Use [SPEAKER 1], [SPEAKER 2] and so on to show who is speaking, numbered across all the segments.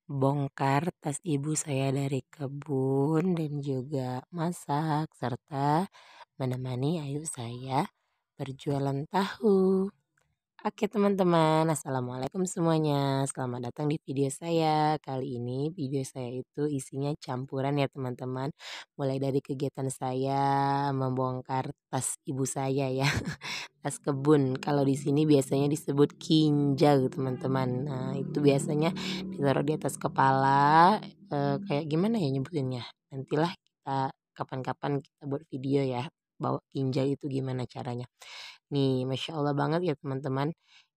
[SPEAKER 1] Bongkar tas ibu saya dari kebun dan juga masak serta menemani ayu saya berjualan tahu. Oke teman-teman, assalamualaikum semuanya. Selamat datang di video saya. Kali ini video saya itu isinya campuran ya teman-teman. Mulai dari kegiatan saya membongkar tas ibu saya ya. Tas kebun. Kalau di sini biasanya disebut kinjal teman-teman. Nah, itu biasanya ditaruh di atas kepala, kayak gimana ya nyebutinnya? Nantilah kita kapan-kapan kita buat video ya, bawa kinjal itu gimana caranya. Nih, Masya Allah banget ya teman-teman.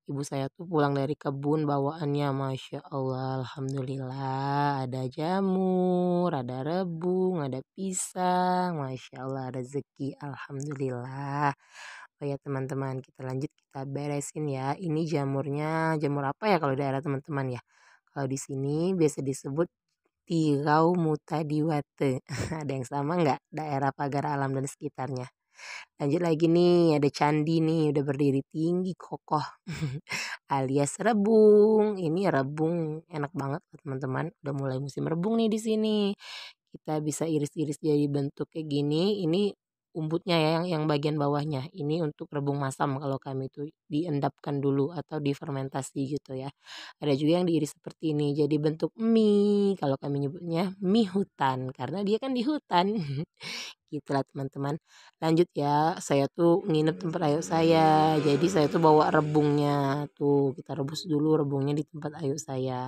[SPEAKER 1] Ibu saya tuh pulang dari kebun bawaannya Masya Allah, Alhamdulillah. Ada jamur, ada rebung, ada pisang. Masya Allah rezeki, Alhamdulillah. Oh ya teman-teman, kita lanjut kita beresin ya. Ini jamurnya, jamur apa ya kalau di daerah teman-teman ya? Kalau di sini biasa disebut tirau muta diwate. Ada yang sama nggak? Daerah Pagar Alam dan sekitarnya. Lanjut lagi nih, ada candi nih, udah berdiri tinggi kokoh. Alias rebung. Ini rebung enak banget teman-teman. Udah mulai musim rebung nih di sini. Kita bisa iris-iris jadi bentuk kayak gini. Ini umbutnya ya yang bagian bawahnya. Ini untuk rebung masam kalau kami itu diendapkan dulu atau difermentasi gitu ya. Ada juga yang diiris seperti ini jadi bentuk mie. Kalau kami nyebutnya mie hutan karena dia kan di hutan. Gitulah teman-teman. Lanjut ya, saya tuh nginep tempat ayah saya. Jadi saya tuh bawa rebungnya. Tuh, kita rebus dulu rebungnya di tempat ayah saya.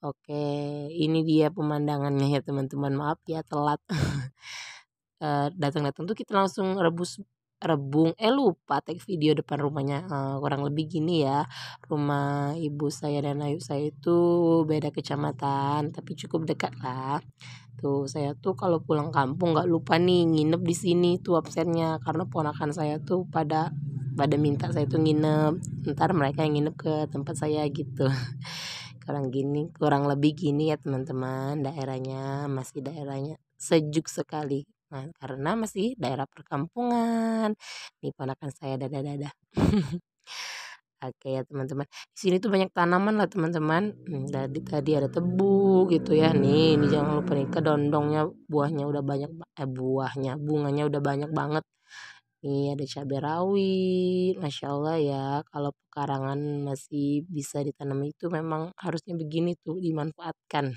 [SPEAKER 1] Oke, ini dia pemandangannya ya teman-teman. Maaf ya telat. Datang-datang tuh kita langsung rebus rebung. Lupa tag video depan rumahnya. Kurang lebih gini ya. Rumah ibu saya dan ayah saya itu beda kecamatan, tapi cukup dekat lah. Tuh, saya tuh kalau pulang kampung nggak lupa nih nginep di sini tuh absennya karena ponakan saya tuh pada minta saya tuh nginep. Ntar mereka yang nginep ke tempat saya gitu. Kurang lebih gini ya teman-teman, daerahnya masih daerahnya sejuk sekali. Nah, karena masih daerah perkampungan. Nih ponakan saya dada-dada. Oke ya teman-teman. Di sini tuh banyak tanaman lah teman-teman. Tadi ada tebu gitu ya. Ini jangan lupa nih kedondongnya buahnya udah banyak bunganya udah banyak banget. Nih ada cabai rawit, Masya Allah ya. Kalau pekarangan masih bisa ditanam itu memang harusnya begini tuh dimanfaatkan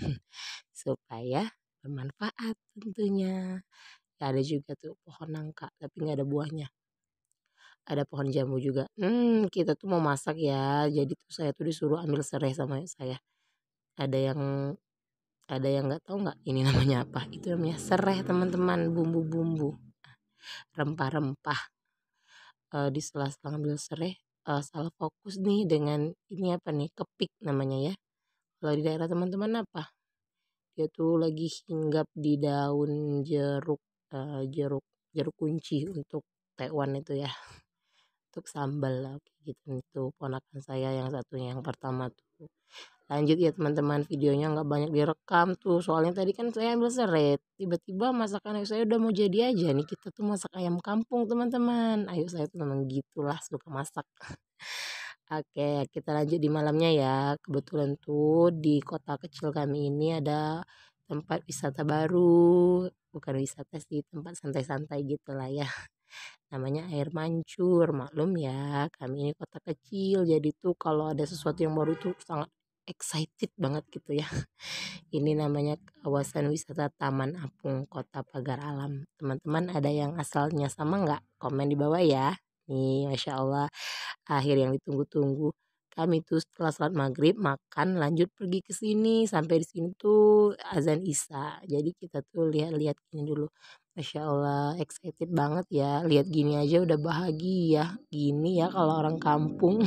[SPEAKER 1] supaya bermanfaat tentunya. Ya, ada juga tuh pohon nangka tapi nggak ada buahnya. Ada pohon jambu juga. Kita tuh mau masak ya. Jadi tuh saya tuh disuruh ambil serai sama saya. Ada yang nggak tahu nggak ini namanya apa? Itu namanya serai teman-teman, bumbu-bumbu, rempah-rempah. Di sela-sela ngambil serai, salah fokus nih dengan ini apa nih, kepik namanya ya. Kalau di daerah teman-teman apa? Dia tuh lagi hinggap di daun jeruk, jeruk jeruk kunci untuk tekwan itu ya. Untuk sambal lah kayak gitu. Itu ponakan saya yang satunya yang pertama tuh. Lanjut ya teman-teman, videonya nggak banyak direkam tuh soalnya tadi kan saya ambil seret, tiba-tiba masakan ayah saya udah mau jadi aja nih. Kita tuh masak ayam kampung teman-teman, ayah saya tuh memang gitulah suka masak. Oke, kita lanjut di malamnya ya. Kebetulan tuh di kota kecil kami ini ada tempat wisata baru, bukan wisata sih, tempat santai-santai gitu lah ya. Namanya air mancur. Maklum ya, kami ini kota kecil, jadi tuh kalau ada sesuatu yang baru tuh sangat excited banget gitu ya. Ini namanya kawasan wisata Taman Apung Kota Pagar Alam. Teman-teman ada yang asalnya sama nggak? Komen di bawah ya. Nih, Masya Allah, akhir yang ditunggu-tunggu. Kami tuh setelah salat maghrib makan lanjut pergi ke sini. Sampai di sini tuh azan Isya. Jadi kita tuh lihat-lihat ini dulu. Masya Allah excited banget ya. Lihat gini aja udah bahagia. Gini ya kalau orang kampung.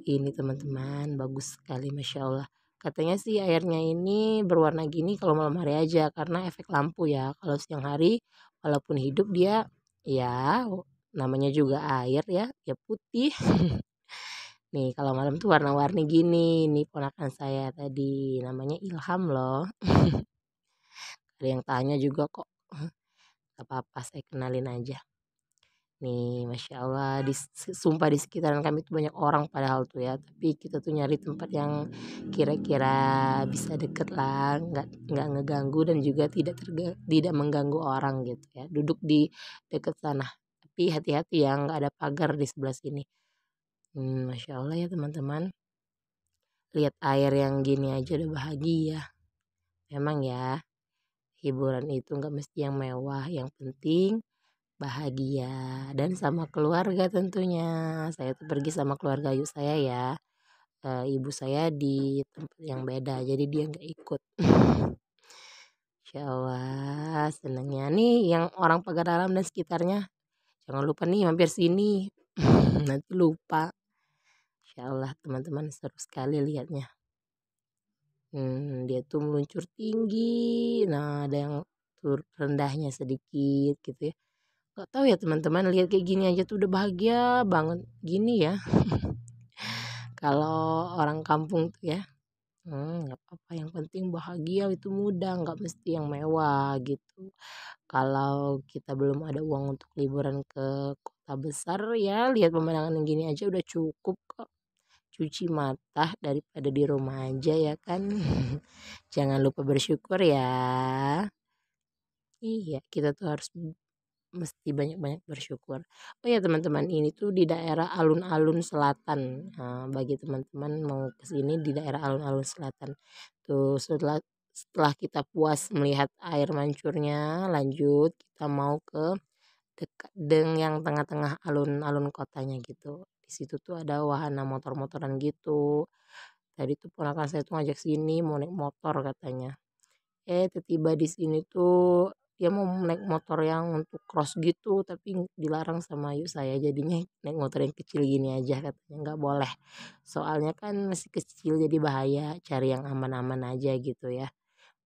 [SPEAKER 1] Ini teman-teman bagus sekali Masya Allah. Katanya sih airnya ini berwarna gini kalau malam hari aja karena efek lampu ya. Kalau siang hari walaupun hidup dia ya namanya juga air ya, ya putih. Nih kalau malam tuh warna-warni gini. Nih ponakan saya tadi namanya Ilham loh. Ada yang tanya juga kok. Gak apa-apa saya kenalin aja. Nih, Masya Allah, sumpah di sekitaran kami tuh banyak orang padahal tuh ya, tapi kita tuh nyari tempat yang kira-kira bisa deket lah, nggak ngeganggu dan juga tidak mengganggu orang gitu ya. Duduk di deket sana, tapi hati-hati ya, nggak ada pagar di sebelah sini. Masya Allah ya teman-teman, lihat air yang gini aja udah bahagia. Memang ya, hiburan itu nggak mesti yang mewah, yang penting bahagia dan sama keluarga tentunya. Saya tuh pergi sama keluarga ayah saya ya. Ibu saya di tempat yang beda jadi dia nggak ikut. Insya Allah senangnya nih yang orang Pagaralam dan sekitarnya. Jangan lupa nih mampir sini. Nanti lupa. Insya Allah teman-teman seru sekali lihatnya. Dia tuh meluncur tinggi. Nah ada yang rendahnya sedikit gitu ya. Gak tahu ya teman-teman, lihat kayak gini aja tuh udah bahagia banget gini ya. Kalau orang kampung tuh ya, nggak apa-apa, yang penting bahagia itu mudah, nggak mesti yang mewah gitu. Kalau kita belum ada uang untuk liburan ke kota besar ya, lihat pemandangan yang gini aja udah cukup kok. Cuci mata daripada di rumah aja ya kan. Jangan lupa bersyukur ya. Iya, kita tuh harus mesti banyak-banyak bersyukur. Oh ya teman-teman, ini tuh di daerah alun-alun selatan. Bagi teman-teman mau ke sini di daerah alun-alun selatan. Tuh setelah kita puas melihat air mancurnya, lanjut kita mau ke dekat yang tengah-tengah alun-alun kotanya gitu. Di situ tuh ada wahana motor-motoran gitu. Tadi tuh ponakan saya tuh ngajak sini mau naik motor katanya. Tiba di sini tuh dia mau naik motor yang untuk cross gitu tapi dilarang sama ayah saya, jadinya naik motor yang kecil gini aja katanya nggak boleh. Soalnya kan masih kecil jadi bahaya, cari yang aman-aman aja gitu ya.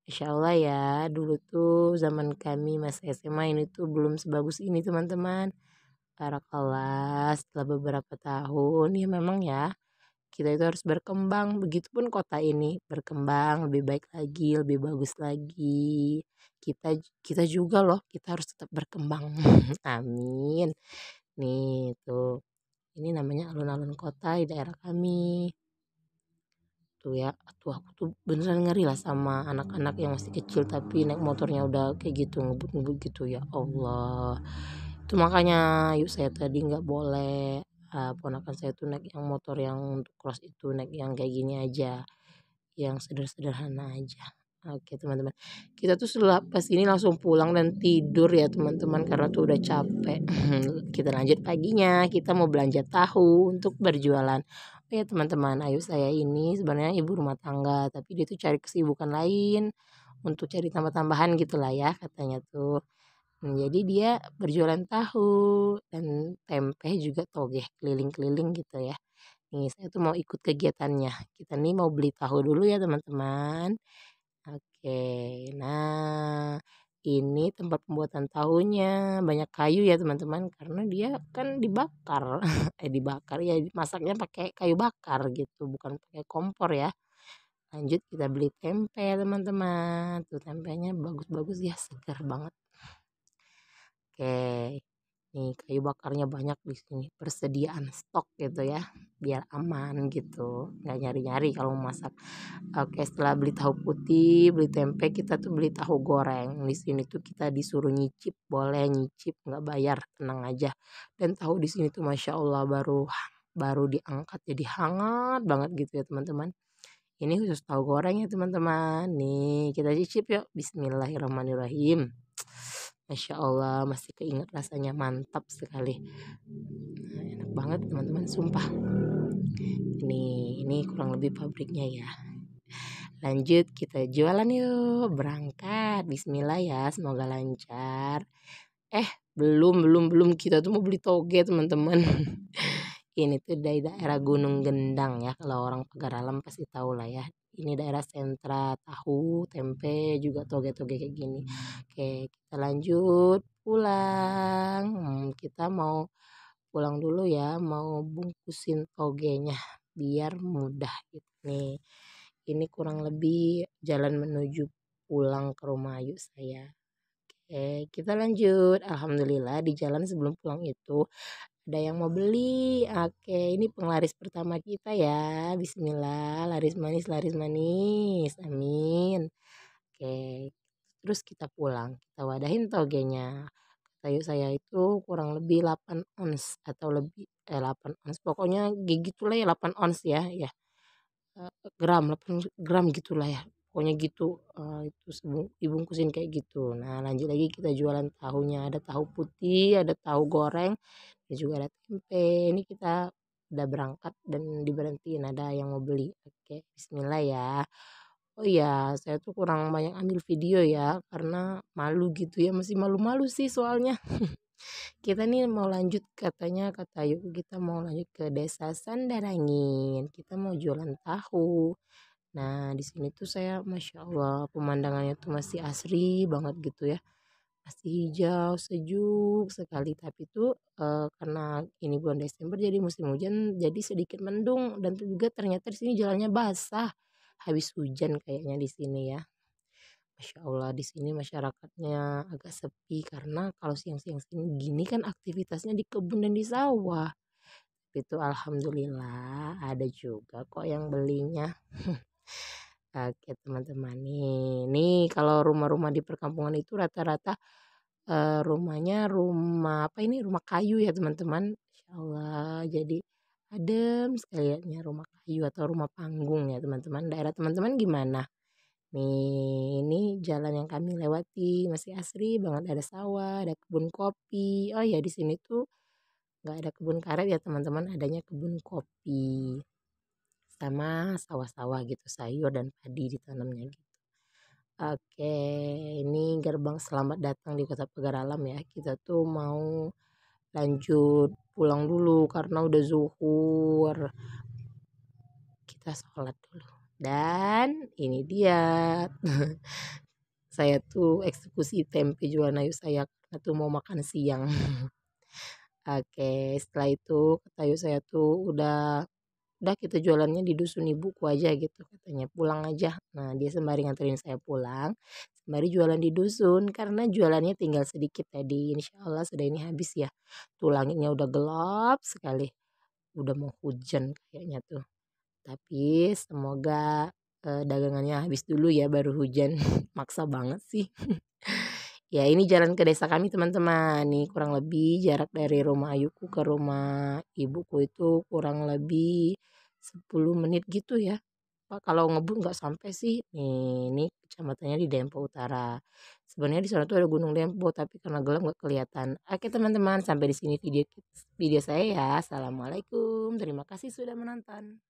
[SPEAKER 1] Insya Allah ya, dulu tuh zaman kami masih SMA ini tuh belum sebagus ini teman-teman. Barakallah, setelah beberapa tahun ya memang ya kita itu harus berkembang, begitupun kota ini berkembang lebih baik lagi, lebih bagus lagi. Kita kita juga loh, kita harus tetap berkembang. Amin. Nih tuh, ini namanya alun-alun kota di daerah kami. Tuh ya, tuh aku tuh beneran ngeri lah sama anak-anak yang masih kecil tapi naik motornya udah kayak gitu ngebut-ngebut gitu ya Allah. Itu makanya yuk saya tadi nggak boleh, ponakan saya tuh naik yang motor yang untuk cross itu, naik yang kayak gini aja, yang sederhana aja. Oke teman-teman, kita tuh setelah pas ini langsung pulang dan tidur ya teman-teman karena tuh udah capek. Kita lanjut paginya, kita mau belanja tahu untuk berjualan. Oh ya teman-teman, ayu saya ini sebenarnya ibu rumah tangga, tapi dia tuh cari kesibukan lain untuk cari tambah-tambahan gitulah ya katanya tuh. Jadi dia berjualan tahu dan tempe juga togeh keliling-keliling gitu ya. Nih saya tuh mau ikut kegiatannya. Kita nih mau beli tahu dulu ya teman-teman. Oke, nah ini tempat pembuatan tahunya banyak kayu ya teman-teman karena dia kan dibakar, dibakar ya masaknya pakai kayu bakar gitu bukan pakai kompor ya. Lanjut kita beli tempe teman-teman, tuh tempenya bagus-bagus ya segar banget. Oke, nih kayu bakarnya banyak di sini, persediaan stok gitu ya, biar aman gitu, nggak nyari-nyari kalau mau masak. Oke, setelah beli tahu putih, beli tempe, kita tuh beli tahu goreng. Di sini tuh kita disuruh nyicip, boleh nyicip, nggak bayar, tenang aja. Dan tahu di sini tuh masya Allah baru baru diangkat jadi hangat banget gitu ya teman-teman. Ini khusus tahu goreng ya teman-teman. Nih kita cicip yuk. Bismillahirrahmanirrahim. Masya Allah masih keinget rasanya mantap sekali. Nah, enak banget teman-teman sumpah. Ini kurang lebih pabriknya ya. Lanjut kita jualan yuk, berangkat. Bismillah ya, semoga lancar. Belum kita tuh mau beli toge teman-teman. Ini tuh dari daerah Gunung Gendang ya, kalau orang Pagaralam pasti tahu lah ya. Ini daerah sentra tahu, tempe, juga toge-toge kayak gini. Oke, kita lanjut pulang. Kita mau pulang dulu ya, mau bungkusin togenya biar mudah gitu nih. Ini kurang lebih jalan menuju pulang ke rumah ayu saya. Oke, kita lanjut. Alhamdulillah di jalan sebelum pulang itu ada yang mau beli. Oke, ini penglaris pertama kita ya. Bismillah, laris manis, laris manis. Amin. Oke, terus kita pulang. Kita wadahin togenya. Kayu saya itu kurang lebih 8 ons atau lebih 8 ons. Pokoknya gitulah ya 8 ons ya, ya. Gram, 8 gram gitulah ya. Pokoknya gitu, itu dibungkusin kayak gitu. Nah, lanjut lagi kita jualan tahunya, ada tahu putih, ada tahu goreng, dan juga ada tempe. Ini kita udah berangkat dan diberhentiin, ada yang mau beli. Oke, bismillah ya. Oh iya, saya tuh kurang banyak ambil video ya, karena malu gitu ya, masih malu-malu sih soalnya. Kita nih mau lanjut katanya kata Ayu, kita mau lanjut ke Desa Sandarangin, kita mau jualan tahu. Nah, di sini tuh saya Masya Allah pemandangannya tuh masih asri banget gitu ya. Masih hijau, sejuk sekali. Tapi tuh karena ini bulan Desember jadi musim hujan jadi sedikit mendung dan tuh juga ternyata di sini jalannya basah. Habis hujan kayaknya di sini ya. Masya Allah di sini masyarakatnya agak sepi karena kalau siang-siang gini kan aktivitasnya di kebun dan di sawah. Itu alhamdulillah ada juga kok yang belinya. Oke teman-teman nih kalau rumah-rumah di perkampungan itu rata-rata rumahnya rumah apa ini rumah kayu ya teman-teman. Masya Allah jadi adem sekali ya rumah kayu atau rumah panggung ya teman-teman. Daerah teman-teman gimana? Nih, ini jalan yang kami lewati masih asri banget, ada sawah, ada kebun kopi. Oh ya, di sini tuh nggak ada kebun karet ya teman-teman, adanya kebun kopi sama sawah-sawah gitu, sayur dan padi ditanamnya gitu. Oke, ini gerbang selamat datang di Kota Pagar Alam ya. Kita tuh mau lanjut pulang dulu karena udah zuhur. Kita sholat dulu. Dan ini dia saya tuh eksekusi tempe jualan ayu saya karena tuh mau makan siang. Oke, setelah itu kata ayu saya tuh udah kita jualannya di dusun ibuku aja gitu katanya pulang aja. Nah dia sembari nganterin saya pulang, sembari jualan di dusun karena jualannya tinggal sedikit tadi. Insya Allah sudah ini habis ya. Tuh langitnya udah gelap sekali, udah mau hujan kayaknya tuh. Tapi semoga dagangannya habis dulu ya baru hujan. Maksa banget sih. Ya ini jalan ke desa kami teman-teman. Nih kurang lebih jarak dari rumah Ayuku ke rumah ibuku itu kurang lebih 10 menit gitu ya. Pak kalau ngebut nggak sampai sih. Nih, ini kecamatannya di Dempo Utara. Sebenarnya di sana tuh ada Gunung Dempo tapi karena gelap nggak kelihatan. Oke teman-teman sampai di sini video video saya ya. Assalamualaikum. Terima kasih sudah menonton.